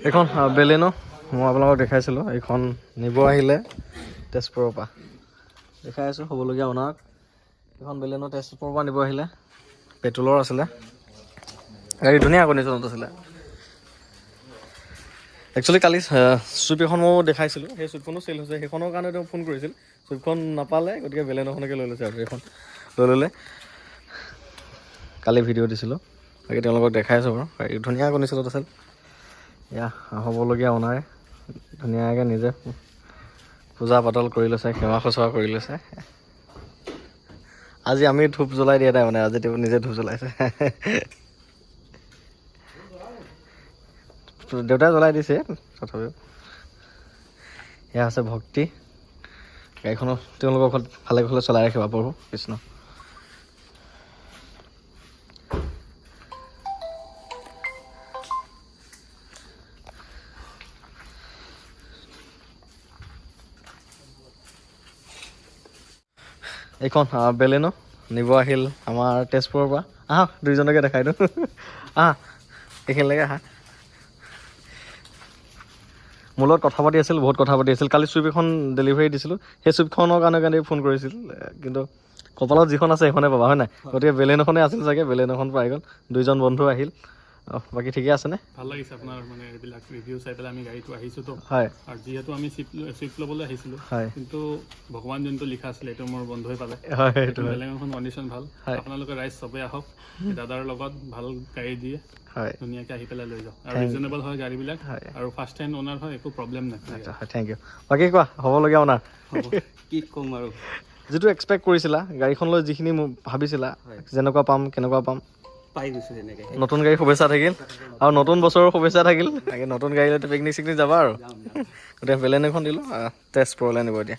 এইখন বেলেনো মই আপোনালোকক দেখাইছিলোঁ। এইখন নিব আহিলে তেজপুৰৰ পৰা দেখাই আছোঁ হ'বলগীয়া অনাৰক। এইখন বেলেনো তেজপুৰৰ পৰা নিব আহিলে, পেট্ৰলৰ আছিলে। গাড়ী ধুনীয়া কণ্ডিশ্যনত আছিলে। একচুৱেলি কালি চুইফ্ট এখন মই দেখাইছিলোঁ, সেই চুইফ্টখনো চেল হৈছে। সেইখনৰ কাৰণে তেওঁ ফোন কৰিছিল, চুইফ্টখন নাপালে, গতিকে বেলেনোখনকে লৈ লৈছে আৰু এইখন লৈ ল'লে। কালি ভিডিঅ' দিছিলোঁ, বাকী তেওঁলোকক দেখাইছোঁ বাৰু। গাড়ী ধুনীয়া কণ্ডিশ্যনত আছিল। এয়া হ'বলগীয়া অনাৰে ধুনীয়াকৈ নিজে পূজা পাতল কৰি লৈছে, সেৱা শুশ্ৰূষা কৰি লৈছে। আজি আমি ধূপ জ্বলাই দিয়া নাই মানে, আজি তেওঁ নিজে ধূপ জ্বলাইছে। দেউতাই জ্বলাই দিছে তথাপিও। এয়া আছে ভক্তি। গাড়ীখনো তেওঁলোকৰ ঘৰত ভালে ভালে চলাই ৰাখিবা প্ৰভু কৃষ্ণ। এইখন বেলেনো নিব আহিল আমাৰ তেজপুৰৰ পৰা। আহা দুইজনকে দেখাই দিওঁ। আহা এইখিনিলৈকে আহা। মোৰ লগত কথা পাতি আছিল, বহুত কথা পাতি আছিল। কালি চুইফ্ট এখন ডেলিভাৰী দিছিলোঁ, সেই চুইফ্টখনৰ কাৰণে ফোন কৰিছিল, কিন্তু কপালত যিখন আছে সেইখনে পাবা, হয় নাই? গতিকে বেলেনোখনে আছিল চাগে, বেলেনোখন পাই গ'ল। দুইজন বন্ধু আহিল। বাকী ঠিকে আছেনে? ভাল লাগিছে আপোনাৰ মানে এইবিলাক ৰিভিউ চাই পেলাই আমি গাড়ীটো আহিছোঁতো। হয়। আৰু যিহেতু আমি চুইফ্ট ল'বলৈ আহিছিলোঁ, হয়, কিন্তু ভগৱান যোনটো লিখা আছিলে এইটো মোৰ বন্ধুৱে পালে। হয়, সেইটো বেলেগখন কণ্ডিশ্যন ভাল। আপোনালোকে ৰাইজ চবেই আহক, দাদাৰ লগত ভাল গাড়ী দিয়ে হয়, ধুনীয়াকৈ আহি পেলাই লৈ যাওক। আৰু ৰিজনেবল হয় গাড়ীবিলাক, আৰু ফাৰ্ষ্ট টাইম অনাৰ হয়, একো প্ৰব্লেম নাই। Thank you. বাকী কোৱা হ'বলগীয়া অনাৰ কি ক'ম আৰু, যিটো এক্সপেক্ট কৰিছিলা, গাড়ীখন লৈ যিখিনি ভাবিছিলা, যেনেকুৱা পাম কেনেকুৱা পাম, পাই গৈছোঁ তেনেকৈ। নতুন গাড়ী শুভেচ্ছা থাকিল, আৰু নতুন বছৰৰ শুভেচ্ছা থাকিল। তাকে নতুন গাড়ী লৈ পিকনিক চিকনিক যাবা আৰু। গতিকে বেলেন এখন দিলোঁ, তেজপুৰলৈ নিব এতিয়া।